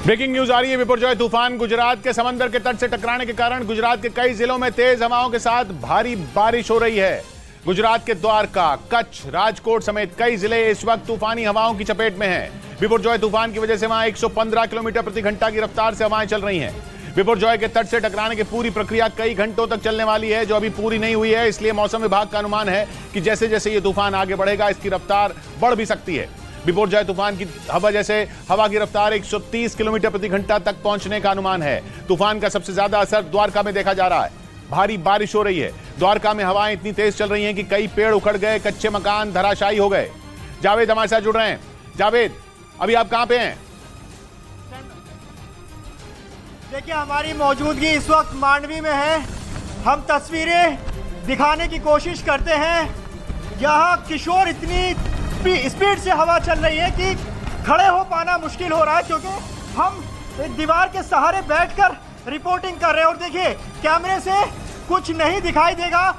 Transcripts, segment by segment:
Breaking news आ रही है। बिपरजॉय तूफान गुजरात के समंदर के तट से टकराने के कारण गुजरात के कई जिलों में तेज हवाओं के साथ भारी बारिश हो रही है। गुजरात के द्वारका, कच्छ, राजकोट समेत कई जिले इस वक्त तूफानी हवाओं की चपेट में हैं। बिपरजॉय तूफान की वजह से वहां 115 किलोमीटर प्रति घंटा की रफ्तार से हवाएं चल रही हैं। बिपरजॉय के तट से टकराने की पूरी प्रक्रिया कई घंटों तक चलने वाली है, जो अभी पूरी नहीं हुई है। इसलिए मौसम विभाग का अनुमान है कि जैसे जैसे ये तूफान आगे बढ़ेगा इसकी रफ्तार बढ़ भी सकती है। बिपरजॉय तूफान की हवा की रफ्तार 130 किलोमीटर प्रति घंटा तक पहुंचने का अनुमान है। तूफान का सबसे ज्यादा असर द्वारका में देखा जा रहा है। भारी बारिश हो रही है। द्वारका में हवाएं इतनी तेज चल रही हैं कि कई पेड़ उखड़ गए, कच्चे मकान धराशायी हो गए। जावेद हमारे साथ जुड़ रहे हैं। जावेद, अभी आप कहां पे हैं? देखिए, हमारी मौजूदगी इस वक्त मांडवी में है। हम तस्वीरें दिखाने की कोशिश करते हैं। यहाँ किशोर इतनी स्पीड से हवा चल रही है कि खड़े हो पाना मुश्किल हो रहा है, क्योंकि हम एक दीवार के सहारे बैठकर रिपोर्टिंग कर रहे हैं। और देखिए, कैमरे से कुछ नहीं दिखाई देगा,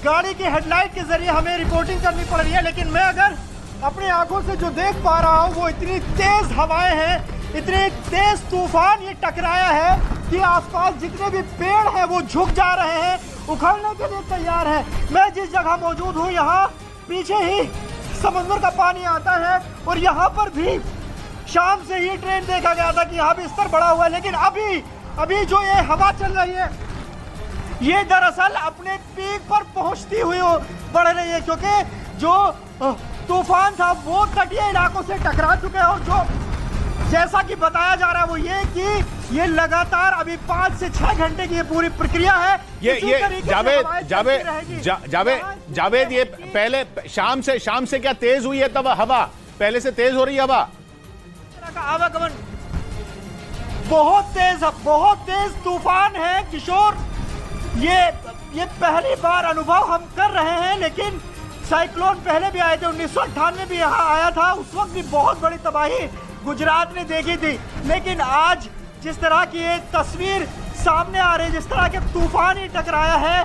गाड़ी की हेडलाइट के जरिए हमें रिपोर्टिंग करनी पड़ रही है। लेकिन मैं अगर अपनी आंखों से जो देख पा रहा हूँ, वो इतनी तेज हवाएं हैं, इतनी तेज तूफान ये टकराया है कि आसपास जितने भी पेड़ हैं वो झुक जा रहे हैं, उखड़ने के लिए तैयार हैं। मैं जिस जगह मौजूद हूँ, यहाँ पीछे ही समुद्र का पानी आता है और यहाँ पर भी शाम से ही ट्रेंड देखा गया था कि यहाँ भी स्तर बढ़ा हुआ है। लेकिन अभी जो ये हवा चल रही है, ये दरअसल अपने पीक पर पहुंचती हुई बढ़ रही है, क्योंकि जो तूफान था वो तटीय इलाकों से टकरा चुके हैं। और जो जैसा कि बताया जा रहा है वो ये कि ये लगातार अभी 5 से 6 घंटे की ये पूरी प्रक्रिया है। ये जावेद, ये पहले शाम से क्या तेज हुई है? तब हवा पहले से तेज हो रही है हवा? आवागमन बहुत तेज तूफान है किशोर। ये पहली बार अनुभव हम कर रहे हैं, लेकिन साइक्लोन पहले भी आए थे। 1998 भी यहाँ आया था, उस वक्त भी बहुत बड़ी तबाही गुजरात ने देखी थी। लेकिन आज जिस तरह की ये तस्वीर सामने आ रही है, जिस तरह के तूफान ही टकराया है,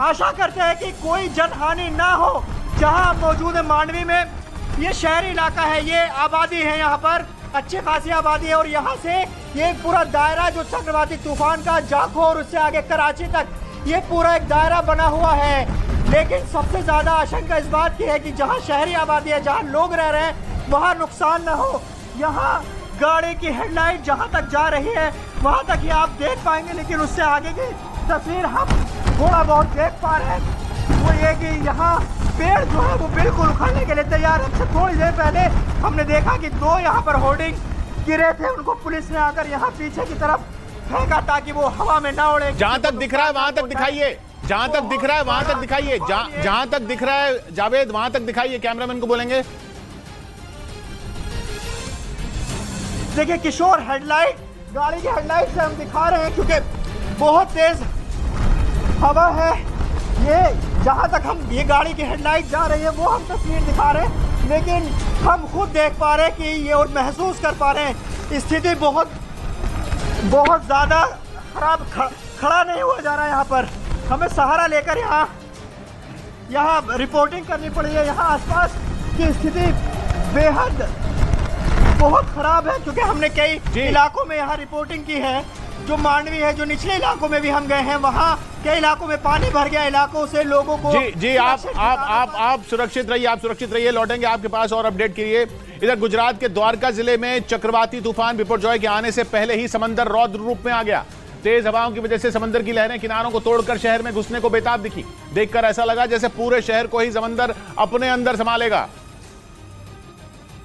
आशा करते हैं कि कोई जनहानि ना हो। जहां हम मौजूद है मांडवी में, ये शहरी इलाका है, ये आबादी है, यहाँ पर अच्छी खासी आबादी है। और यहाँ से ये पूरा दायरा जो चक्रवाती तूफान का जाखो और उससे आगे कराची तक, ये पूरा एक दायरा बना हुआ है। लेकिन सबसे ज्यादा आशंका इस बात की है कि जहाँ शहरी आबादी है, जहाँ लोग रह रहे हैं, वहाँ नुकसान ना हो। यहाँ गाड़ी की हेडलाइट जहाँ तक जा रही है वहाँ तक ही आप देख पाएंगे, लेकिन उससे आगे की तस्वीर हम थोड़ा बहुत देख पा रहे हैं वो ये कि यहाँ पेड़ जो है वो बिल्कुल उखड़ने के लिए तैयार है। थोड़ी देर पहले हमने देखा कि 2 यहाँ पर होर्डिंग गिरे थे, उनको पुलिस ने आकर यहाँ पीछे की तरफ फेंका ताकि वो हवा में ना उड़े। जहाँ तक दिख रहा है वहाँ तक दिखाइए, जहाँ तक दिख रहा है वहाँ तक दिखाइए, जहाँ तक दिख रहा है जावेद वहाँ तक दिखाइए, कैमरामैन को बोलेंगे। देखिए किशोर, हेडलाइट, गाड़ी की हेडलाइट से हम दिखा रहे हैं, क्योंकि बहुत तेज हवा है। ये जहां तक हम ये गाड़ी की हेडलाइट जा रही है वो हम तस्वीर दिखा रहे हैं, लेकिन हम खुद देख पा रहे हैं कि ये और महसूस कर पा रहे हैं स्थिति बहुत ज्यादा खराब, खड़ा नहीं हुआ जा रहा है। यहाँ पर हमें सहारा लेकर यहाँ रिपोर्टिंग करनी पड़ी है। यहाँ आसपास की स्थिति बेहद बहुत खराब है, क्योंकि हमने कई इलाकों में यहाँ रिपोर्टिंग की है। जो मांडवी है, जो निचले इलाकों में भी हम गए हैं, वहाँ कई इलाकों में पानी भर गया, इलाकों से लोगों को। जी आप सुरक्षित रहिए, आप सुरक्षित रहिए। लौटेंगे आपके पास और अपडेट के लिए। इधर गुजरात के द्वारका जिले में चक्रवाती तूफान बिपरजॉय के आने से पहले ही समंदर रौद्र रूप में आ गया। तेज हवाओं की वजह से समंदर की लहरें किनारों को तोड़कर शहर में घुसने को बेताब दिखी। देखकर ऐसा लगा जैसे पूरे शहर को ही समंदर अपने अंदर संभालेगा।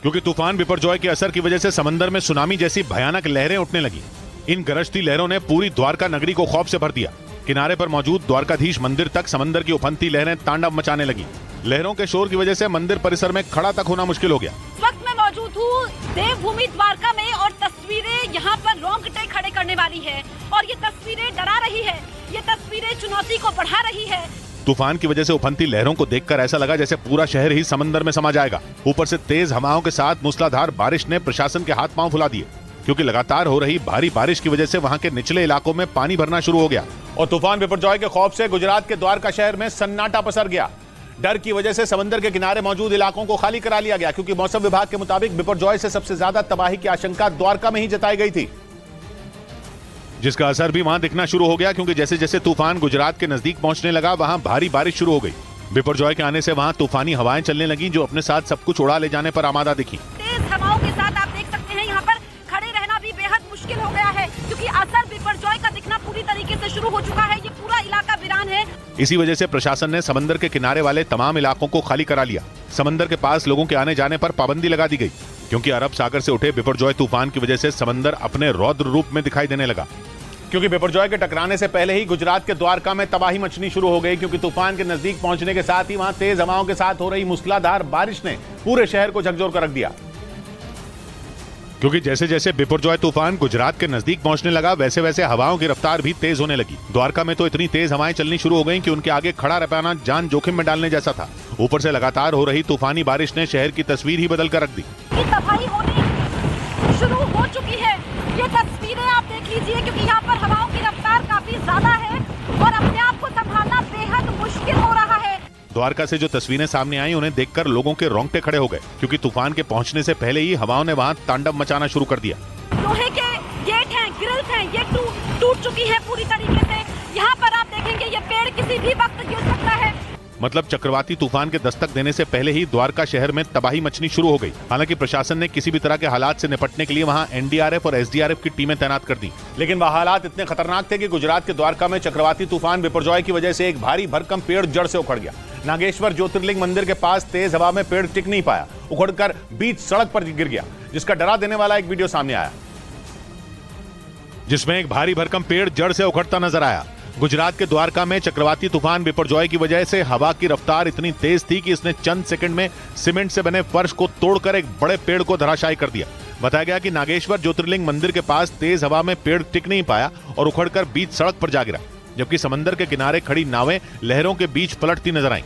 क्योंकि तूफान बिपरजॉय के असर की वजह से समंदर में सुनामी जैसी भयानक लहरें उठने लगी। इन गरजती लहरों ने पूरी द्वारका नगरी को खौफ से भर दिया। किनारे पर मौजूद द्वारकाधीश मंदिर तक समंदर की उफनती लहरें तांडव मचाने लगी। लहरों के शोर की वजह से मंदिर परिसर में खड़ा तक होना मुश्किल हो गया। इस वक्त मैं मौजूद हूँ देवभूमि द्वारका में और तस्वीरें यहाँ पर रोंगटे खड़े करने वाली है। और ये तस्वीरें डरा रही है, ये तस्वीरें चुनौती को बढ़ा रही है। तूफान की वजह से उफनती लहरों को देखकर ऐसा लगा जैसे पूरा शहर ही समंदर में समा जाएगा। ऊपर से तेज हवाओं के साथ मूसलाधार बारिश ने प्रशासन के हाथ पांव फुला दिए, क्योंकि लगातार हो रही भारी बारिश की वजह से वहां के निचले इलाकों में पानी भरना शुरू हो गया। और तूफान बिपरजॉय के खौफ से गुजरात के द्वारका शहर में सन्नाटा पसर गया। डर की वजह से समंदर के किनारे मौजूद इलाकों को खाली करा लिया गया, क्योंकि मौसम विभाग के मुताबिक बिपरजॉय से सबसे ज्यादा तबाही की आशंका द्वारका में ही जताई गई थी। जिसका असर भी वहां दिखना शुरू हो गया, क्योंकि जैसे जैसे तूफान गुजरात के नजदीक पहुंचने लगा वहां भारी बारिश शुरू हो गई। बिपरजॉय के आने से वहां तूफानी हवाएं चलने लगी जो अपने साथ सब कुछ उड़ा ले जाने पर आमादा दिखी। तेज हवाओं के साथ आप देख सकते हैं यहाँ पर खड़े रहना भी बेहद मुश्किल हो गया है, क्योंकि असर बिपरजॉय का दिखना पूरी तरीके से शुरू हो चुका है। ये पूरा इलाका वीरान है। इसी वजह से प्रशासन ने समंदर के किनारे वाले तमाम इलाकों को खाली करा लिया। समंदर के पास लोगों के आने जाने पर पाबंदी लगा दी गई, क्योंकि अरब सागर से उठे बिपरजॉय तूफान की वजह से समंदर अपने रौद्र रूप में दिखाई देने लगा। क्योंकि बिपरजॉय के टकराने से पहले ही गुजरात के द्वारका में तबाही मचनी शुरू हो गई, क्योंकि तूफान के नजदीक पहुंचने के साथ ही वहां तेज हवाओं के साथ हो रही मूसलाधार बारिश ने पूरे शहर को झकझोर कर रख दिया। क्योंकि जैसे जैसे बिपरजॉय तूफान गुजरात के नजदीक पहुंचने लगा वैसे वैसे हवाओं की रफ्तार भी तेज होने लगी। द्वारका में तो इतनी तेज हवाएं चलनी शुरू हो गईं कि उनके आगे खड़ा रह पाना जान जोखिम में डालने जैसा था। ऊपर से लगातार हो रही तूफानी बारिश ने शहर की तस्वीर ही बदल कर रख दी। तबाही होनी शुरू हो चुकी है। ये तस्वीरें आप देख लीजिए, क्योंकि यहाँ पर हवाओं की रफ्तार काफी ज्यादा है और अपने आप को संभालना बेहद मुश्किल हो रहा है। द्वारका से जो तस्वीरें सामने आई उन्हें देखकर लोगों के रोंगटे खड़े हो गए, क्योंकि तूफान के पहुंचने से पहले ही हवाओं ने वहां तांडव मचाना शुरू कर दिया। लोहे के गेट हैं, ग्रिल्स हैं, ये टूट चुकी है पूरी तरीके से। यहाँ पर आप देखेंगे ये पेड़ किसी भी वक्त गिर सकता है। मतलब चक्रवाती तूफान के दस्तक देने से पहले ही द्वारका शहर में तबाही मचनी शुरू हो गई। हालांकि प्रशासन ने किसी भी तरह के हालात से निपटने के लिए वहां एनडीआरएफ और एसडीआरएफ की टीमें तैनात कर दी। लेकिन वह हालात इतने खतरनाक थे कि गुजरात के द्वारका में चक्रवाती तूफान बिपरजॉय की वजह से एक भारी भरकम पेड़ जड़ से उखड़ गया। नागेश्वर ज्योतिर्लिंग मंदिर के पास तेज हवा में पेड़ टिक नहीं पाया, उखड़कर बीच सड़क पर गिर गया, जिसका डरा देने वाला एक वीडियो सामने आया, जिसमें एक भारी भरकम पेड़ जड़ से उखड़ता नजर आया। गुजरात के द्वारका में चक्रवाती तूफान बिपरजॉय की वजह से हवा की रफ्तार इतनी तेज थी कि इसने चंद सेकंड में सीमेंट से बने फर्श को तोड़कर एक बड़े पेड़ को धराशायी कर दिया। बताया गया कि नागेश्वर ज्योतिर्लिंग मंदिर के पास तेज हवा में पेड़ टिक नहीं पाया और उखड़कर बीच सड़क पर जा गिरा, जबकि समंदर के किनारे खड़ी नावें लहरों के बीच पलटती नजर आईं।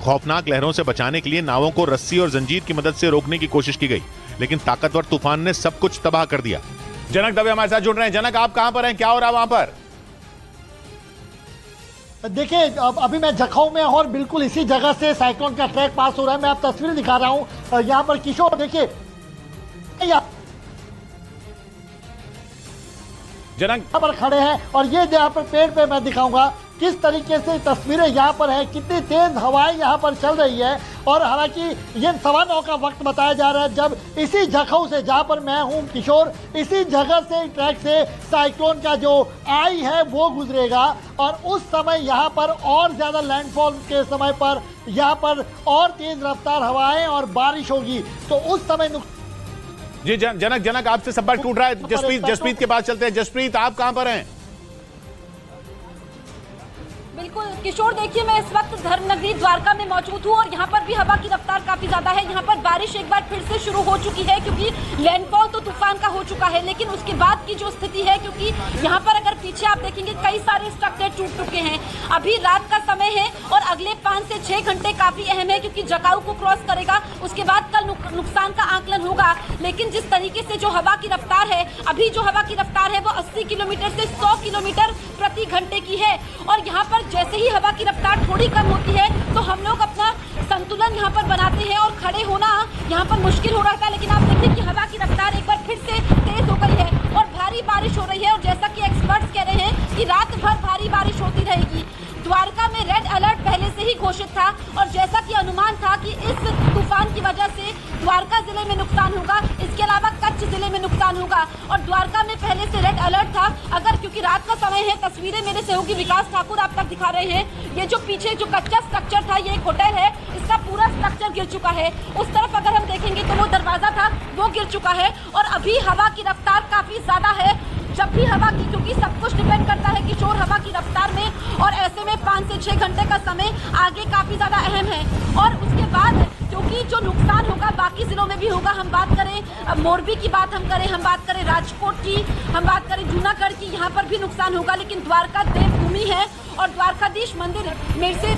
खौफनाक लहरों से बचाने के लिए नावों को रस्सी और जंजीर की मदद से रोकने की कोशिश की गई, लेकिन ताकतवर तूफान ने सब कुछ तबाह कर दिया। जनक दवे हमारे साथ जुड़ रहे हैं। जनक, आप कहां पर हैं, क्या हो रहा है वहां पर? देखिए, अभी मैं जखौ में और बिल्कुल इसी जगह से साइक्लोन का ट्रैक पास हो रहा है। मैं आप तस्वीरें दिखा रहा हूं। यहाँ पर किशोर देखिए, जनक यहाँ पर खड़े हैं और ये यहाँ पर पेड़ पे मैं दिखाऊंगा किस तरीके से तस्वीरें यहाँ पर है, कितनी तेज हवाएं यहाँ पर चल रही है। और हालांकि ये 9:15 का वक्त बताया जा रहा है जब इसी जखौ से, जहाँ पर मैं हूँ किशोर, इसी जगह से ट्रैक से साइक्लोन का जो आई है वो गुजरेगा और उस समय यहाँ पर और ज्यादा लैंडफॉल के समय पर यहाँ पर और तेज रफ्तार हवाएं और बारिश होगी, तो उस समय जी जनक आपसे संपर्क टूट रहा है। जसप्रीत के पास चलते हैं। जसप्रीत, आप कहां पर हैं? बिल्कुल किशोर, देखिए मैं इस वक्त धर्मनगरी द्वारका में मौजूद हूँ और यहाँ पर भी हवा की रफ्तार काफी ज्यादा है। यहाँ पर बारिश एक बार फिर से शुरू हो चुकी है, क्योंकि लैंडफॉल तो तूफान का हो चुका है, लेकिन उसके बाद की जो स्थिति है, क्योंकि यहाँ पर अगर पीछे आप देखेंगे कई सारे स्ट्रक्चर टूट चुके हैं। अभी रात का समय है और अगले 5 से 6 घंटे काफी अहम है, क्योंकि जकाऊ को क्रॉस करेगा, उसके बाद कल नुकसान का आकलन होगा। लेकिन जिस तरीके से जो हवा की रफ्तार है, अभी जो हवा की रफ्तार है वो 80 किलोमीटर से 100 किलोमीटर प्रति घंटे की है। और यहाँ पर जैसे ही हवा की रफ्तार थोड़ी कम होती है तो हम लोग अपना संतुलन यहाँ पर बनाते हैं और खड़े होना यहाँ पर मुश्किल हो रहा था। लेकिन आप देखिए कि हवा की रफ्तार एक बार फिर से तेज हो गई है और भारी बारिश हो रही है। और जैसा कि एक्सपर्ट्स कह रहे हैं कि रात भर भारी बारिश होती रहेगी। द्वारका में रेड अलर्ट पहले से ही घोषित था और जैसा कि अनुमान था कि इस तूफान की वजह से द्वारका जिले में नुकसान होगा, इसके अलावा कच्छ जिले में नुकसान होगा। और द्वारका में पहले से रेड अलर्ट था। अगर क्योंकि रात का समय है, तस्वीरें मेरे सहयोगी विकास ठाकुर आप तक दिखा रहे हैं। ये जो पीछे जो कच्चा स्ट्रक्चर था, ये एक होटल है, इसका पूरा स्ट्रक्चर गिर चुका है। उस तरफ अगर हम देखेंगे तो वो दरवाजा था, वो गिर चुका है। और अभी हवा की रफ्तार काफी ज्यादा है। जब भी हवा की, क्योंकि सब कुछ डिपेंड करता है किशोर हवा की रफ्तार में, और ऐसे में 5 से 6 घंटे का समय आगे काफी ज्यादा अहम है। और उसके बाद क्योंकि जो नुकसान होगा बाकी जिलों में भी होगा। हम बात करें मोरबी की बात हम करें, हम बात करें राजकोट की, हम बात करें जूनागढ़ की, यहाँ पर भी नुकसान होगा। लेकिन द्वारका देवभूमि है और द्वारकाधीश मंदिर मेरे से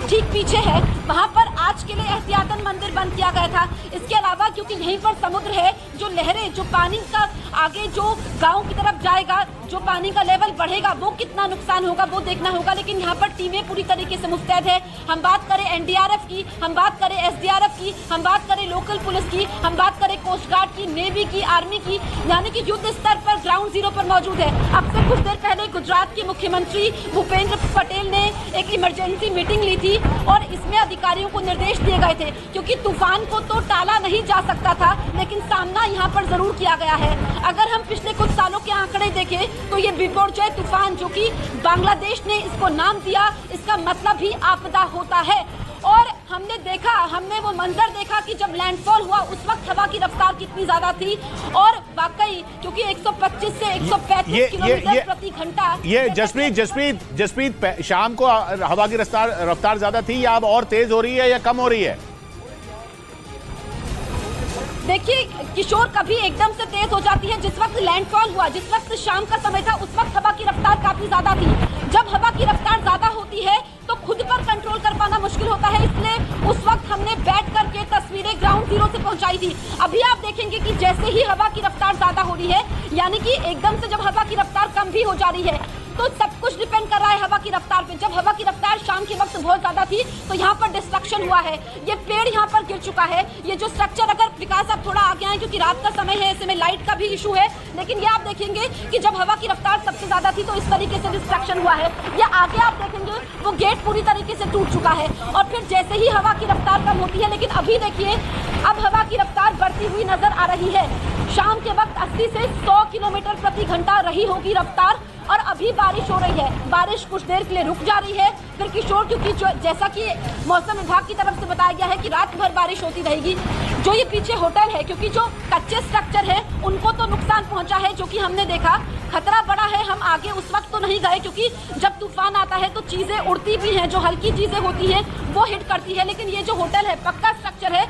ठीक पीछे है, वहाँ पर आज के लिए एहतियातन मंदिर बंद किया गया था। इसके अलावा क्योंकि यहीं पर समुद्र है, जो लहरें, जो पानी का आगे जो गांव की तरफ जाएगा, जो पानी का लेवल बढ़ेगा, वो कितना नुकसान होगा वो देखना होगा। लेकिन यहाँ पर टीमें पूरी तरीके से मुस्तैद है। हम बात करें एनडीआरएफ की, हम बात करें एसडीआरएफ एनडीआरएफ की, हम बात करें लोकल पुलिस की, हम बात करें कोस्ट गार्ड की, नेवी की, आर्मी की, यानी कि युद्ध स्तर पर ग्राउंड जीरो पर मौजूद है। अब से कुछ देर पहले गुजरात के मुख्यमंत्री भूपेंद्र पटेल ने एक इमरजेंसी मीटिंग ली थी और इसमें अधिकारियों को निर्देश दिए गए थे, क्योंकि तूफान को तो टाला नहीं जा सकता था, लेकिन सामना यहाँ पर जरूर किया गया है। अगर हम पिछले कुछ सालों के आंकड़े देखें तो ये बिपरजॉय तूफान, जो कि बांग्लादेश ने इसको नाम दिया, इसका मतलब भी आपदा होता है। और हमने वो मंजर देखा कि जब लैंडफॉल हुआ उस वक्त हवा की रफ्तार कितनी ज्यादा थी, और वाकई क्योंकि 125 से 135 किलोमीटर प्रति घंटा। ये जसप्रीत शाम को हवा की रफ्तार ज्यादा थी या अब और तेज हो रही है या कम हो रही है? देखिए किशोर, कभी एकदम से तेज हो जाती है। जिस वक्त लैंडफॉल हुआ, जिस वक्त शाम का समय था, उस वक्त हवा की रफ्तार काफी ज्यादा थी। जब हवा की रफ्तार ज्यादा होती है तो खुद पर कंट्रोल कर पाना मुश्किल होता है, इसलिए उस वक्त हमने बैठ करके तस्वीरें ग्राउंड जीरो से पहुंचाई थी। अभी आप देखेंगे कि जैसे ही हवा की रफ्तार ज्यादा हो रही है, यानी कि एकदम से जब हवा की रफ्तार कम भी हो जा रही है, तो सब कुछ डिपेंड कर रहा है हवा की रफ्तार पे। जब हवा की रफ्तार शाम के वक्त बहुत ज्यादा थी तो यहाँ पर डिस्ट्रक्शन हुआ है, ये पेड़ यहाँ पर गिर चुका है, ये जो स्ट्रक्चर, अगर विकास आप थोड़ा आगे आए क्योंकि रात का समय है, ऐसे में लाइट का भी इशू है, लेकिन ये आप देखेंगे कि जब हवा की रफ्तार सबसे ज्यादा थी तो इस तरीके से डिस्ट्रक्शन हुआ है। या आगे आप देखेंगे वो गेट पूरी तरीके से टूट चुका है, और फिर जैसे ही हवा की रफ्तार कम होती है, लेकिन अभी देखिए अब हवा की रफ्तार बढ़ती हुई नजर आ रही है। शाम के वक्त 80 से 100 किलोमीटर प्रति घंटा रही होगी रफ्तार, और अभी बारिश हो रही है। बारिश कुछ देर के लिए रुक जा रही है फिर किशोर, क्योंकि जैसा कि मौसम विभाग की तरफ से बताया गया है कि रात भर बारिश होती रहेगी। जो ये पीछे होटल है, क्योंकि जो कच्चे स्ट्रक्चर है उनको तो नुकसान पहुंचा है, जो कि हमने देखा। खतरा बड़ा है, हम आगे उस वक्त तो नहीं गए क्योंकि जब तूफान आता है तो चीजें उड़ती भी हैं, जो हल्की चीजें होती हैं वो हिट करती है। लेकिन ये जो होटल है पक्का स्ट्रक्चर है,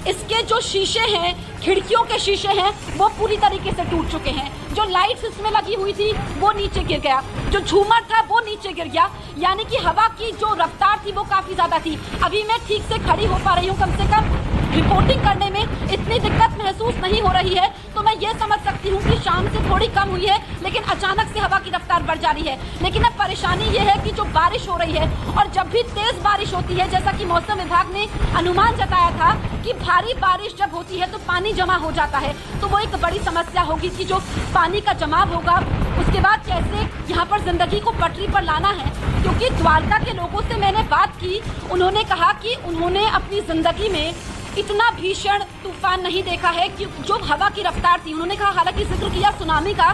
इसके जो शीशे हैं, खिड़कियों के शीशे हैं, वो पूरी तरीके से टूट चुके हैं। जो लाइट्स इसमें लगी हुई थी वो नीचे गिर गया, जो झूमर था वो नीचे गिर गया, यानी कि हवा की जो रफ्तार थी वो काफी ज्यादा थी। अभी मैं ठीक से खड़ी हो पा रही हूँ, कम से कम रिपोर्टिंग करने में इतनी दिक्कत महसूस नहीं हो रही है, तो मैं ये समझ सकती हूँ कि शाम से थोड़ी कम हुई है, लेकिन अचानक से हवा की रफ्तार बढ़ जा रही है। लेकिन अब परेशानी ये है कि जो बारिश हो रही है, और जब भी तेज बारिश होती है, जैसा कि मौसम विभाग ने अनुमान जताया था कि भारी बारिश जब होती है तो पानी जमा हो जाता है, तो वो एक बड़ी समस्या होगी कि जो पानी का जमाव होगा उसके बाद कैसे यहाँ पर जिंदगी को पटरी पर लाना है। क्योंकि द्वारका के लोगों से मैंने बात की, उन्होंने कहा कि उन्होंने अपनी जिंदगी में इतना भीषण तूफान नहीं देखा है कि जो हवा की रफ्तार थी। उन्होंने कहा, हालांकि जिक्र किया सुनामी का,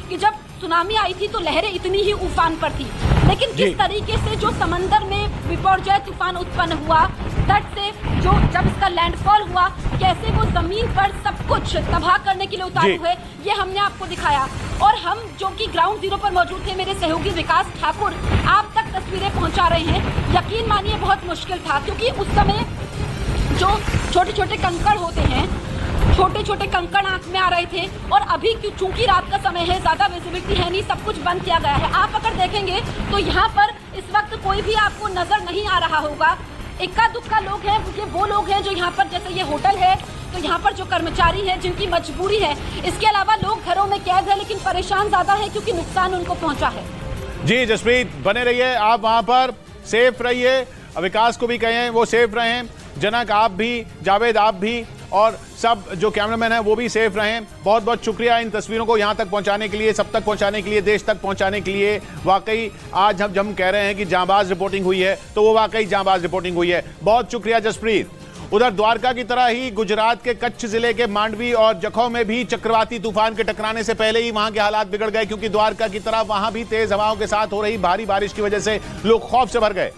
कि जब सुनामी आई थी तो लहरें इतनी ही उफान पर थी, लेकिन किस तरीके से जो समंदर में बिपरजॉय तूफान उत्पन्न हुआ, तट से जो जब इसका लैंडफॉल हुआ, कैसे वो जमीन पर सब कुछ तबाह करने के लिए उतारे हुए, ये हमने आपको दिखाया। और हम जो कि ग्राउंड जीरो पर मौजूद थे, मेरे सहयोगी विकास ठाकुर आप तक तस्वीरें पहुंचा रहे हैं। यकीन मानिए बहुत मुश्किल था, क्योंकि उस समय जो छोटे छोटे कंकड़ होते हैं, छोटे छोटे कंकड़ आंख में आ रहे थे, और अभी चूंकि रात का समय है, ज्यादा विजिबिलिटी है नहीं, सब कुछ बंद किया गया है। आप अगर देखेंगे तो यहाँ पर इस वक्त कोई भी आपको नजर नहीं आ रहा होगा। इक्का दुक्का लोग हैं, क्योंकि वो लोग हैं जो यहाँ पर, जैसे ये होटल है तो यहाँ पर जो कर्मचारी हैं जिनकी मजबूरी है, इसके अलावा लोग घरों में कैद है, लेकिन परेशान ज्यादा है क्योंकि नुकसान उनको पहुंचा है। जी जसप्रीत, बने रहिए आप वहां पर, सेफ रहिए, विकास को भी कहें वो सेफ रहें, जनक आप भी, जावेद आप भी, और सब जो कैमरामैन हैं वो भी सेफ रहें। बहुत बहुत शुक्रिया इन तस्वीरों को यहाँ तक पहुँचाने के लिए, सब तक पहुँचाने के लिए, देश तक पहुँचाने के लिए। वाकई आज हम कह रहे हैं कि जांबाज रिपोर्टिंग हुई है, तो वो वाकई जांबाज रिपोर्टिंग हुई है। बहुत शुक्रिया जसप्रीत। उधर द्वारका की तरह ही गुजरात के कच्छ जिले के मांडवी और जखौ में भी चक्रवाती तूफान के टकराने से पहले ही वहां के हालात बिगड़ गए, क्योंकि द्वारका की तरह वहां भी तेज हवाओं के साथ हो रही भारी बारिश की वजह से लोग खौफ से भर गए।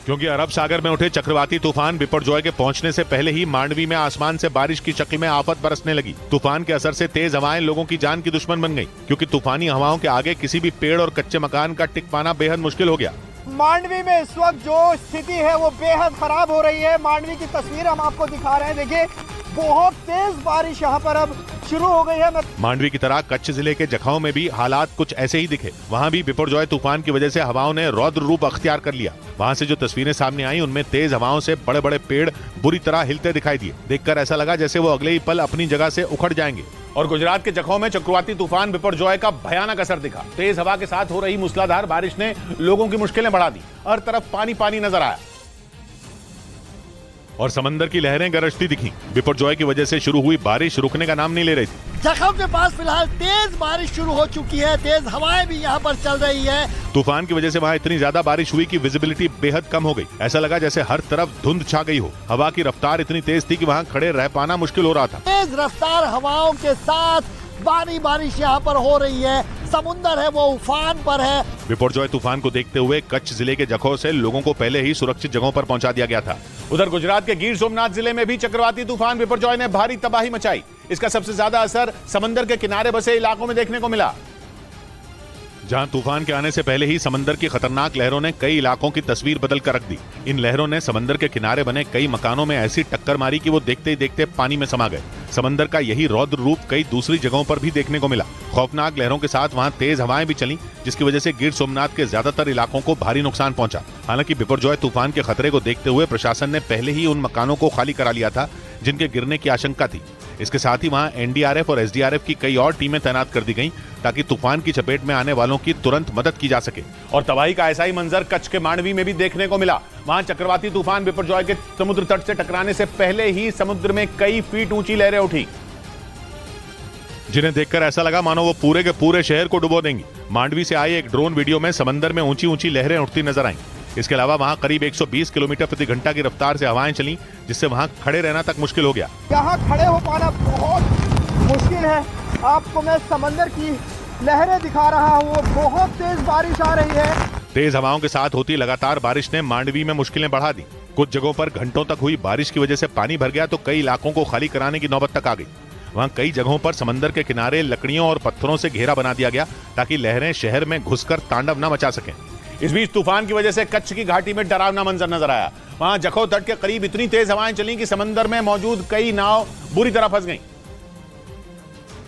क्योंकि अरब सागर में उठे चक्रवाती तूफान बिपरजॉय के पहुंचने से पहले ही मांडवी में आसमान से बारिश की शक्ल में आफत बरसने लगी। तूफान के असर से तेज हवाएं लोगों की जान की दुश्मन बन गई, क्योंकि तूफानी हवाओं के आगे किसी भी पेड़ और कच्चे मकान का टिक पाना बेहद मुश्किल हो गया। मांडवी में इस वक्त जो स्थिति है वो बेहद खराब हो रही है। मांडवी की तस्वीर हम आपको दिखा रहे हैं, देखिए बहुत तेज बारिश यहाँ पर अब शुरू हो गई है। मांडवी की तरह कच्छ जिले के जखौ में भी हालात कुछ ऐसे ही दिखे। वहाँ भी बिपरजॉय तूफान की वजह से हवाओं ने रौद्र रूप अख्तियार कर लिया। वहाँ से जो तस्वीरें सामने आई उनमें तेज हवाओं से बड़े बड़े पेड़ बुरी तरह हिलते दिखाई दिए। देखकर ऐसा लगा जैसे वो अगले ही पल अपनी जगह से उखड़ जाएंगे। और गुजरात के जखौ में चक्रवाती तूफान बिपरजॉय का भयानक असर दिखा। तेज हवा के साथ हो रही मूसलाधार बारिश ने लोगों की मुश्किलें बढ़ा दी। हर तरफ पानी पानी नजर आया। और समंदर की लहरें गरजती दिखी। बिपरजॉय की वजह से शुरू हुई बारिश रुकने का नाम नहीं ले रही थी। जखौ के पास फिलहाल तेज बारिश शुरू हो चुकी है, तेज हवाएं भी यहाँ पर चल रही है। तूफान की वजह से वहाँ इतनी ज्यादा बारिश हुई कि विजिबिलिटी बेहद कम हो गई। ऐसा लगा जैसे हर तरफ धुंध छा गई हो। हवा की रफ्तार इतनी तेज थी कि वहाँ खड़े रह पाना मुश्किल हो रहा था। तेज रफ्तार हवाओं के साथ भारी बारिश यहाँ पर हो रही है। समुंदर है वो उफान पर है। बिपरजॉय तूफान को देखते हुए कच्छ जिले के जखौ से लोगों को पहले ही सुरक्षित जगहों पर पहुंचा दिया गया था। उधर गुजरात के गिर सोमनाथ जिले में भी चक्रवाती तूफान बिपरजॉय ने भारी तबाही मचाई। इसका सबसे ज्यादा असर समंदर के किनारे बसे इलाकों में देखने को मिला, जहां तूफान के आने से पहले ही समंदर की खतरनाक लहरों ने कई इलाकों की तस्वीर बदल कर रख दी। इन लहरों ने समंदर के किनारे बने कई मकानों में ऐसी टक्कर मारी कि वो देखते ही देखते पानी में समा गए। समंदर का यही रौद्र रूप कई दूसरी जगहों पर भी देखने को मिला। खौफनाक लहरों के साथ वहां तेज हवाएं भी चली, जिसकी वजह से गिर सोमनाथ के ज्यादातर इलाकों को भारी नुकसान पहुंचा। हालांकि बिपरजॉय तूफान के खतरे को देखते हुए प्रशासन ने पहले ही उन मकानों को खाली करा लिया था जिनके गिरने की आशंका थी। इसके साथ ही वहां एनडीआरएफ और एसडीआरएफ की कई और टीमें तैनात कर दी गईं ताकि तूफान की चपेट में आने वालों की तुरंत मदद की जा सके। और तबाही का ऐसा ही मंजर कच्छ के मांडवी में भी देखने को मिला। वहां चक्रवाती तूफान बिपरजॉय के समुद्र तट से टकराने से पहले ही समुद्र में कई फीट ऊंची लहरें उठी, जिन्हें देखकर ऐसा लगा मानो वो पूरे के पूरे शहर को डुबो देंगी। मांडवी से आए एक ड्रोन वीडियो में समंदर में ऊंची ऊंची लहरें उठती नजर आईं। इसके अलावा वहां करीब 120 किलोमीटर प्रति घंटा की रफ्तार से हवाएं चली, जिससे वहां खड़े रहना तक मुश्किल हो गया। यहाँ खड़े हो पाना बहुत मुश्किल है। आपको मैं समंदर की लहरें दिखा रहा हूँ, बहुत तेज बारिश आ रही है। तेज हवाओं के साथ होती लगातार बारिश ने मांडवी में मुश्किलें बढ़ा दी। कुछ जगहों पर घंटों तक हुई बारिश की वजह से पानी भर गया तो कई इलाकों को खाली कराने की नौबत तक आ गई। वहां कई जगहों पर समंदर के किनारे लकड़ियों और पत्थरों से घेरा बना दिया गया ताकि लहरें शहर में घुसकर तांडव न मचा सकें। इस बीच तूफान की वजह से कच्छ की घाटी में डरावना मंजर नजर आया। वहां जखौ तट के करीब इतनी तेज हवाएं चली कि समंदर में मौजूद कई नाव बुरी तरह फंस गईं,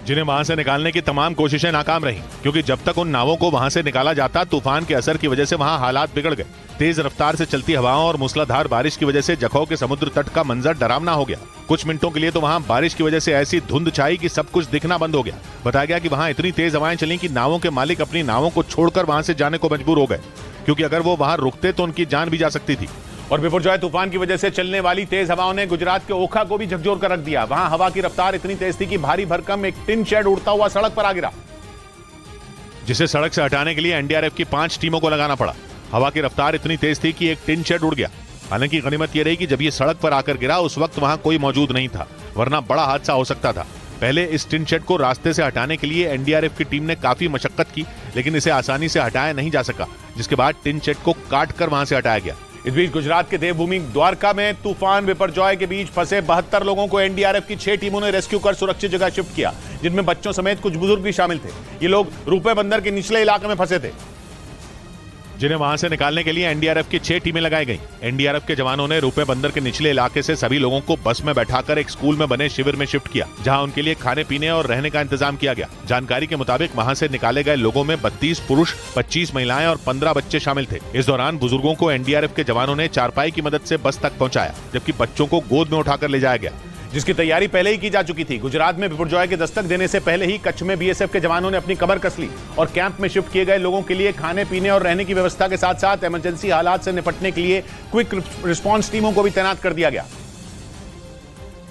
जिन्हें वहां से निकालने की तमाम कोशिशें नाकाम रहीं, क्योंकि जब तक उन नावों को वहां से निकाला जाता तूफान के असर की वजह से वहां हालात बिगड़ गए। तेज रफ्तार से चलती हवाओं और मूसलाधार बारिश की वजह से जखौ के समुद्र तट का मंजर डरावना हो गया। कुछ मिनटों के लिए तो वहां बारिश की वजह से ऐसी धुंध छाई कि सब कुछ दिखना बंद हो गया। बताया गया कि वहां इतनी तेज हवाएं चली कि नावों के मालिक अपनी नावों को छोड़कर वहां से जाने को मजबूर हो गए, क्योंकि अगर वो वहां रुकते तो उनकी जान भी जा सकती थी। और बिपरजॉय तूफान की वजह से चलने वाली तेज हवाओं ने गुजरात के ओखा को भी झकझोर कर रख दिया। वहां हवा की रफ्तार इतनी तेज थी कि भारी भरकम एक टिन शेड उड़ता हुआ सड़क पर आ गिरा, जिसे सड़क से हटाने के लिए एनडीआरएफ की 5 टीमों को लगाना पड़ा। हवा की रफ्तार इतनी तेज थी कि एक टिन शेड उड़ गया। हालांकि गनीमत यह रही कि जब ये सड़क पर आकर गिरा उस वक्त वहां कोई मौजूद नहीं था, वरना बड़ा हादसा हो सकता था। पहले इस टिन शेड को रास्ते से हटाने के लिए एनडीआरएफ की टीम ने काफी मशक्कत की, लेकिन इसे आसानी से हटाया नहीं जा सका, जिसके बाद टिन शेड को काट कर वहां से हटाया गया। इस बीच गुजरात के देवभूमि द्वारका में तूफान बिपरजॉय के बीच फंसे 72 लोगों को एनडीआरएफ की 6 टीमों ने रेस्क्यू कर सुरक्षित जगह शिफ्ट किया, जिनमें बच्चों समेत कुछ बुजुर्ग भी शामिल थे। ये लोग रूपे बंदर के निचले इलाके में फंसे थे, जिन्हें वहां से निकालने के लिए एनडीआरएफ की 6 टीमें लगाई गईं। एनडीआरएफ के जवानों ने रूपे बंदर के निचले इलाके से सभी लोगों को बस में बैठाकर एक स्कूल में बने शिविर में शिफ्ट किया, जहां उनके लिए खाने पीने और रहने का इंतजाम किया गया। जानकारी के मुताबिक वहां से निकाले गए लोगों में 32 पुरुष, 25 महिलाएं और 15 बच्चे शामिल थे। इस दौरान बुजुर्गों को एनडीआरएफ के जवानों ने चारपाई की मदद से बस तक पहुंचाया, जबकि बच्चों को गोद में उठाकर ले जाया गया, जिसकी तैयारी पहले ही की जा चुकी थी। गुजरात में बिपरजॉय के दस्तक देने से पहले ही कच्छ में बीएसएफ के जवानों ने अपनी कमर कस ली और कैंप में शिफ्ट किए गए लोगों के लिए खाने पीने और रहने की व्यवस्था के साथ साथ इमरजेंसी हालात से निपटने के लिए क्विक रिस्पांस टीमों को भी तैनात कर दिया गया,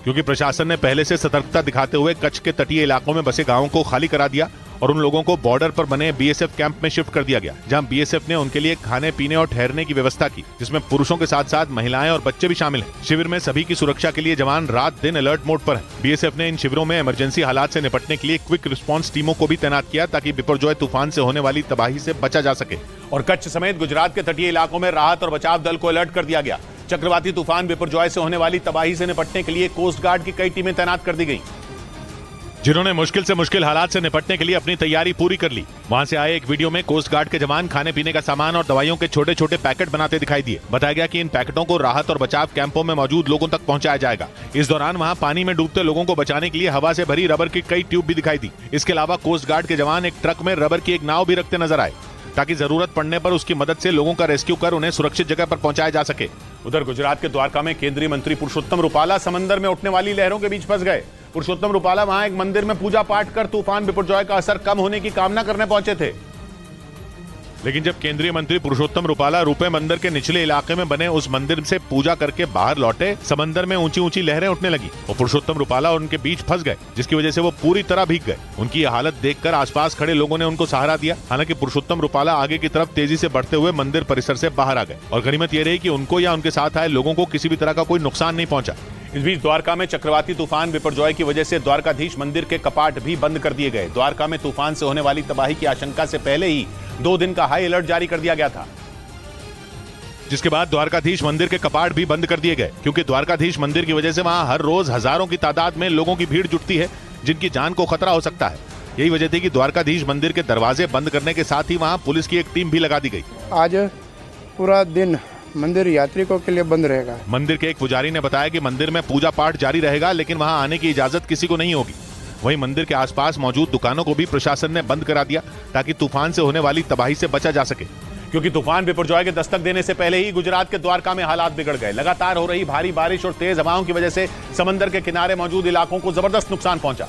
क्योंकि प्रशासन ने पहले से सतर्कता दिखाते हुए कच्छ के तटीय इलाकों में बसे गांवों को खाली करा दिया और उन लोगों को बॉर्डर पर बने बीएसएफ कैंप में शिफ्ट कर दिया गया, जहां बीएसएफ ने उनके लिए खाने पीने और ठहरने की व्यवस्था की, जिसमें पुरुषों के साथ साथ महिलाएं और बच्चे भी शामिल हैं। शिविर में सभी की सुरक्षा के लिए जवान रात दिन अलर्ट मोड पर हैं। बीएसएफ ने इन शिविरों में इमरजेंसी हालात से निपटने के लिए क्विक रिस्पांस टीमों को भी तैनात किया, ताकि बिपरजॉय तूफान से होने वाली तबाही से बचा जा सके। और कच्छ समेत गुजरात के तटीय इलाकों में राहत और बचाव दल को अलर्ट कर दिया गया। चक्रवाती तूफान बिपरजॉय से होने वाली तबाही से निपटने के लिए कोस्ट गार्ड की कई टीमें तैनात कर दी गई, जिन्होंने मुश्किल से मुश्किल हालात से निपटने के लिए अपनी तैयारी पूरी कर ली। वहां से आए एक वीडियो में कोस्ट गार्ड के जवान खाने पीने का सामान और दवाइयों के छोटे छोटे पैकेट बनाते दिखाई दिए। बताया गया कि इन पैकेटों को राहत और बचाव कैंपों में मौजूद लोगों तक पहुंचाया जाएगा। इस दौरान वहां पानी में डूबते लोगों को बचाने के लिए हवा से भरी रबर की कई ट्यूब भी दिखाई दी। इसके अलावा कोस्ट गार्ड के जवान एक ट्रक में रबर की एक नाव भी रखते नजर आए, ताकि जरूरत पड़ने पर उसकी मदद से लोगों का रेस्क्यू कर उन्हें सुरक्षित जगह पर पहुंचाया जा सके। उधर गुजरात के द्वारका में केंद्रीय मंत्री पुरुषोत्तम रुपाला समंदर में उठने वाली लहरों के बीच फंस गए। पुरुषोत्तम रुपाला वहां एक मंदिर में पूजा पाठ कर तूफान बिपरजॉय का असर कम होने की कामना करने पहुंचे थे। लेकिन जब केंद्रीय मंत्री पुरुषोत्तम रूपाला रुपए मंदिर के निचले इलाके में बने उस मंदिर से पूजा करके बाहर लौटे, समंदर में ऊंची ऊंची लहरें उठने लगी और पुरुषोत्तम रूपाला और उनके बीच फंस गए, जिसकी वजह से वो पूरी तरह भीग गए। उनकी यह हालत देखकर आसपास खड़े लोगों ने उनको सहारा दिया। हालांकि पुरुषोत्तम रूपाला आगे की तरफ तेजी से बढ़ते हुए मंदिर परिसर से बाहर आ गए और गनीमत ये रही कि उनको या उनके साथ आए लोगों को किसी भी तरह का कोई नुकसान नहीं पहुंचा। इस बीच द्वारका में चक्रवाती तूफान बिपरजॉय की वजह से द्वारकाधीश मंदिर के कपाट भी बंद कर दिए गए। द्वारका में तूफान से होने वाली तबाही की आशंका से पहले ही 2 दिन का हाई अलर्ट जारी कर दिया गया था, जिसके बाद द्वारकाधीश मंदिर के कपाट भी बंद कर दिए गए, क्योंकि द्वारकाधीश मंदिर की वजह से वहां हर रोज हजारों की तादाद में लोगों की भीड़ जुटती है, जिनकी जान को खतरा हो सकता है। यही वजह थी कि द्वारकाधीश मंदिर के दरवाजे बंद करने के साथ ही वहां पुलिस की एक टीम भी लगा दी गई। आज पूरा दिन मंदिर यात्रिकों के लिए बंद रहेगा। मंदिर के एक पुजारी ने बताया कि मंदिर में पूजा पाठ जारी रहेगा, लेकिन वहां आने की इजाजत किसी को नहीं होगी। वहीं मंदिर के आसपास मौजूद दुकानों को भी प्रशासन ने बंद करा दिया, ताकि तूफान से होने वाली तबाही से बचा जा सके। क्योंकि तूफान बिपरजॉय के दस्तक देने से पहले ही गुजरात के द्वारका में हालात बिगड़ गए। लगातार हो रही भारी बारिश और तेज हवाओं की वजह से समंदर के किनारे मौजूद इलाकों को जबरदस्त नुकसान पहुंचा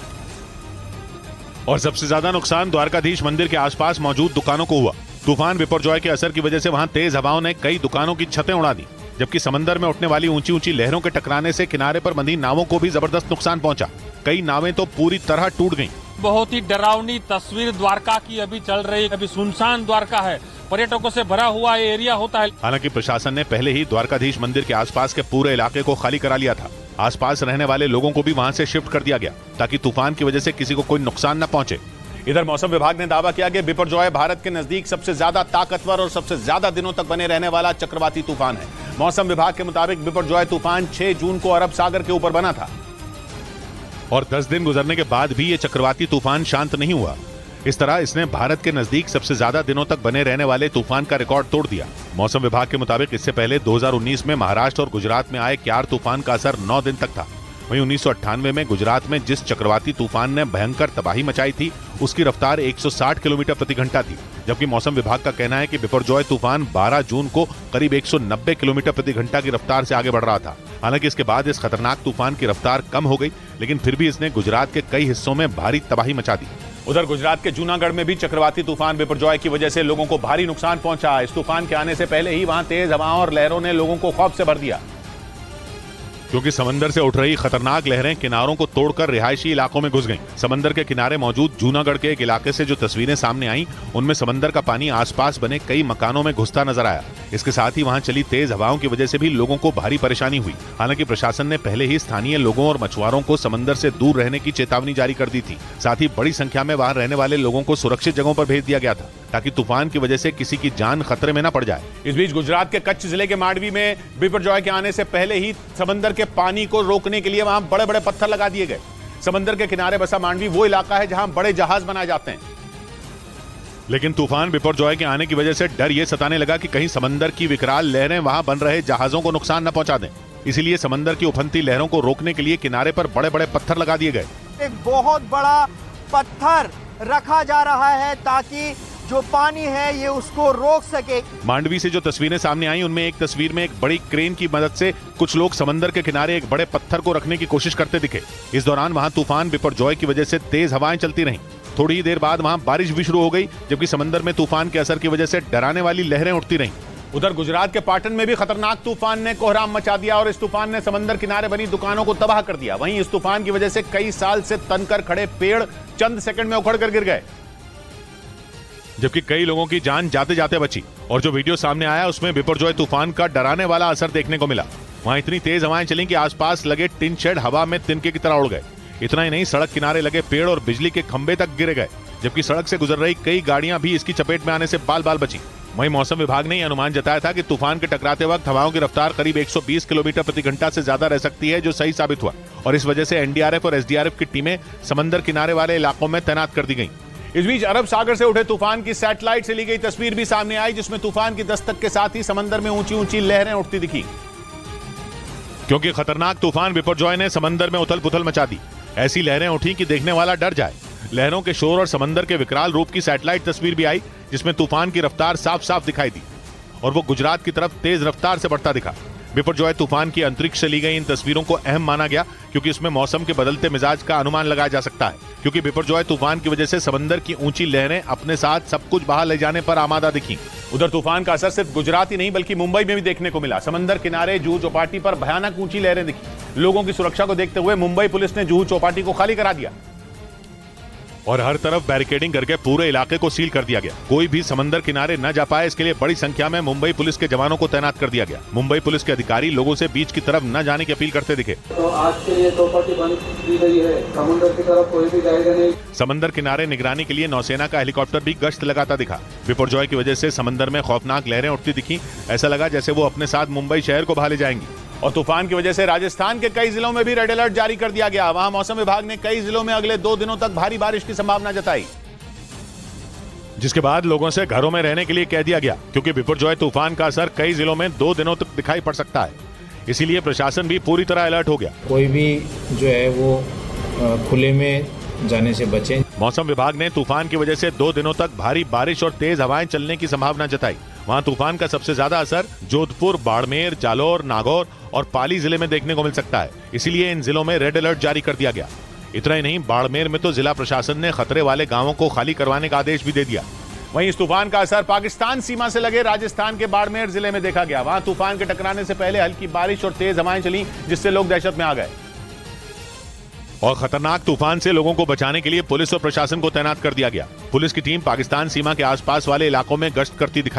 और सबसे ज्यादा नुकसान द्वारकाधीश मंदिर के आसपास मौजूद दुकानों को हुआ। तूफान बिपरजॉय के असर की वजह से वहां तेज हवाओं ने कई दुकानों की छतें उड़ा दी, जबकि समंदर में उठने वाली ऊंची ऊंची लहरों के टकराने से किनारे पर बंधी नावों को भी जबरदस्त नुकसान पहुंचा। कई नावें तो पूरी तरह टूट गईं। बहुत ही डरावनी तस्वीर द्वारका की अभी चल रही है। अभी सुनसान द्वारका है, पर्यटकों से भरा हुआ ये एरिया होता है। हालांकि प्रशासन ने पहले ही द्वारकाधीश मंदिर के आसपास के पूरे इलाके को खाली करा लिया था। आसपास रहने वाले लोगों को भी वहां से शिफ्ट कर दिया गया, ताकि तूफान की वजह से किसी को कोई नुकसान न पहुंचे। इधर मौसम विभाग ने दावा किया कि बिपरजॉय भारत के नजदीक सबसे ज्यादा ताकतवर और सबसे ज्यादा दिनों तक बने रहने वाला चक्रवाती तूफान है। मौसम विभाग के मुताबिक बिपरजॉय तूफान 6 जून को अरब सागर के ऊपर बना था और 10 दिन गुजरने के बाद भी ये चक्रवाती तूफान शांत नहीं हुआ। इस तरह इसने भारत के नजदीक सबसे ज्यादा दिनों तक बने रहने वाले तूफान का रिकॉर्ड तोड़ दिया। मौसम विभाग के मुताबिक इससे पहले 2019 में महाराष्ट्र और गुजरात में आए क्यार तूफान का असर 9 दिन तक था। वहीं 1998 में गुजरात में जिस चक्रवाती तूफान ने भयंकर तबाही मचाई थी, उसकी रफ्तार 160 किलोमीटर प्रति घंटा थी, जबकि मौसम विभाग का कहना है कि बिपरजॉय तूफान 12 जून को करीब 190 किलोमीटर प्रति घंटा की रफ्तार से आगे बढ़ रहा था। हालांकि इसके बाद इस खतरनाक तूफान की रफ्तार कम हो गई, लेकिन फिर भी इसने गुजरात के कई हिस्सों में भारी तबाही मचा दी। उधर गुजरात के जूनागढ़ में भी चक्रवाती तूफान बिपरजॉय की वजह से लोगों को भारी नुकसान पहुंचा। इस तूफान के आने से पहले ही वहां तेज हवाओं और लहरों ने लोगों को खौफ से भर दिया, क्योंकि समंदर से उठ रही खतरनाक लहरें किनारों को तोड़कर रिहायशी इलाकों में घुस गईं। समंदर के किनारे मौजूद जूनागढ़ के एक इलाके से जो तस्वीरें सामने आईं, उनमें समंदर का पानी आसपास बने कई मकानों में घुसता नजर आया। इसके साथ ही वहां चली तेज हवाओं की वजह से भी लोगों को भारी परेशानी हुई। हालांकि प्रशासन ने पहले ही स्थानीय लोगों और मछुआरों को समंदर से दूर रहने की चेतावनी जारी कर दी थी। साथ ही बड़ी संख्या में वहां रहने वाले लोगों को सुरक्षित जगहों पर भेज दिया गया था, ताकि तूफान की वजह से किसी की जान खतरे में न पड़ जाए। इस बीच गुजरात के कच्छ जिले के मांडवी में बिपरजॉय के आने से पहले ही समंदर के पानी को रोकने के लिए वहां बड़े बड़े पत्थर लगा दिए गए। समंदर के किनारे बसा मांडवी वो इलाका है जहां बड़े जहाज बनाए जाते हैं। लेकिन तूफान बिपरजॉय के आने की वजह से डर ये सताने लगा कि कहीं समंदर की विकराल लहरें वहां बन रहे जहाजों को नुकसान न पहुंचा दें। इसीलिए समंदर की उफनती लहरों को रोकने के लिए किनारे पर बड़े बड़े पत्थर लगा दिए गए। एक बहुत बड़ा पत्थर रखा जा रहा है ताकि जो पानी है ये उसको रोक सके। मांडवी से जो तस्वीरें सामने आई, उनमें एक तस्वीर में एक बड़ी क्रेन की मदद से कुछ लोग समंदर के किनारे एक बड़े पत्थर को रखने की कोशिश करते दिखे। इस दौरान वहां तूफान बिपरजॉय की वजह से तेज हवाएं चलती रहीं। थोड़ी ही देर बाद वहां बारिश भी शुरू हो गई, जबकि समंदर में तूफान के असर की वजह से डराने वाली लहरें उठती रहीं। उधर गुजरात के पाटन में भी खतरनाक तूफान ने कोहराम मचा दिया और इस तूफान ने समंदर किनारे बनी दुकानों को तबाह कर दिया। वहीं इस तूफान की वजह से कई साल से तनकर खड़े पेड़ चंद सेकंड में उखड़ कर गिर गए, जबकि कई लोगों की जान जाते जाते बची। और जो वीडियो सामने आया उसमें बिपरजॉय तूफान का डराने वाला असर देखने को मिला। वहां इतनी तेज हवाएं चली कि आसपास लगे टिन शेड हवा में तिनके की तरह उड़ गए। इतना ही नहीं, सड़क किनारे लगे पेड़ और बिजली के खंभे तक गिरे गए, जबकि सड़क से गुजर रही कई गाड़ियां भी इसकी चपेट में आने से बाल बाल बची। वहीं मौसम विभाग ने यह अनुमान जताया था कि तूफान के टकराते वक्त हवाओं की रफ्तार करीब 120 किलोमीटर प्रति घंटा से ज्यादा रह सकती है, जो सही साबित हुआ। और इस वजह से एनडीआरएफ और एसडीआरएफ की टीमें समंदर किनारे वाले इलाकों में तैनात कर दी गई। इस बीच अरब सागर से उठे तूफान की सैटेलाइट से ली गई तस्वीर भी सामने आई, जिसमें तूफान की दस्तक के साथ ही समंदर में ऊंची ऊंची लहरें उठती दिखी। क्योंकि खतरनाक तूफान बिपरजॉय ने समंदर में उथल पुथल मचा दी। ऐसी लहरें उठी कि देखने वाला डर जाए। लहरों के शोर और समंदर के विकराल रूप की सैटेलाइट तस्वीर भी आई, जिसमें तूफान की रफ्तार साफ साफ दिखाई दी और वो गुजरात की तरफ तेज रफ्तार से बढ़ता दिखा। बिपरजॉय तूफान की अंतरिक्ष से ली गई इन तस्वीरों को अहम माना गया क्योंकि इसमें मौसम के बदलते मिजाज का अनुमान लगाया जा सकता है, क्योंकि बिपरजॉय तूफान की वजह से समंदर की ऊंची लहरें अपने साथ सब कुछ बहा ले जाने पर आमादा दिखी। उधर तूफान का असर सिर्फ गुजरात ही नहीं बल्कि मुंबई में भी देखने को मिला। समंदर किनारे जुहू चौपाटी पर भयानक ऊंची लहरें दिखी। लोगों की सुरक्षा को देखते हुए मुंबई पुलिस ने जुहू चौपाटी को खाली करा दिया और हर तरफ बैरिकेडिंग करके पूरे इलाके को सील कर दिया गया। कोई भी समंदर किनारे न जा पाए इसके लिए बड़ी संख्या में मुंबई पुलिस के जवानों को तैनात कर दिया गया। मुंबई पुलिस के अधिकारी लोगों से बीच की तरफ न जाने की अपील करते दिखे। तो आज के लिए चौपाटी बंद की गई है, समुद्र की तरफ कोई भी जाएगा नहीं। समंदर किनारे निगरानी के लिए नौसेना का हेलीकॉप्टर भी गश्त लगाता दिखा। बिपरजॉय की वजह से समंदर में खौफनाक लहरें उठती दिखी। ऐसा लगा जैसे वो अपने साथ मुंबई शहर को बहा ले जाएंगी। और तूफान की वजह से राजस्थान के कई जिलों में भी रेड अलर्ट जारी कर दिया गया। वहां मौसम विभाग ने कई जिलों में अगले 2 दिनों तक भारी बारिश की संभावना जताई, जिसके बाद लोगों से घरों में रहने के लिए कह दिया गया क्योंकि बिपरजॉय तूफान का असर कई जिलों में 2 दिनों तक दिखाई पड़ सकता है। इसीलिए प्रशासन भी पूरी तरह अलर्ट हो गया। कोई भी जो है वो खुले में जाने से बचें। मौसम विभाग ने तूफान की वजह से 2 दिनों तक भारी बारिश और तेज हवाएं चलने की संभावना जताई। वहां तूफान का सबसे ज्यादा असर जोधपुर, बाड़मेर, जालौर, नागौर और पाली जिले में देखने को मिल सकता है। इसीलिए इन जिलों में रेड अलर्ट जारी कर दिया गया। इतना ही नहीं, बाड़मेर में तो जिला प्रशासन ने खतरे वाले गांवों को खाली करवाने का आदेश भी दे दिया। वहीं इस तूफान का असर पाकिस्तान सीमा से लगे राजस्थान के बाड़मेर जिले में देखा गया। वहां तूफान के टकराने से पहले हल्की बारिश और तेज हवाएं चली, जिससे लोग दहशत में आ गए। और खतरनाक तूफान से लोगों को बचाने के लिए पुलिस और प्रशासन को तैनात कर दिया गया। पुलिस की टीम पाकिस्तान सीमा के आसपास वाले इलाकों में गश्त करती दिखाई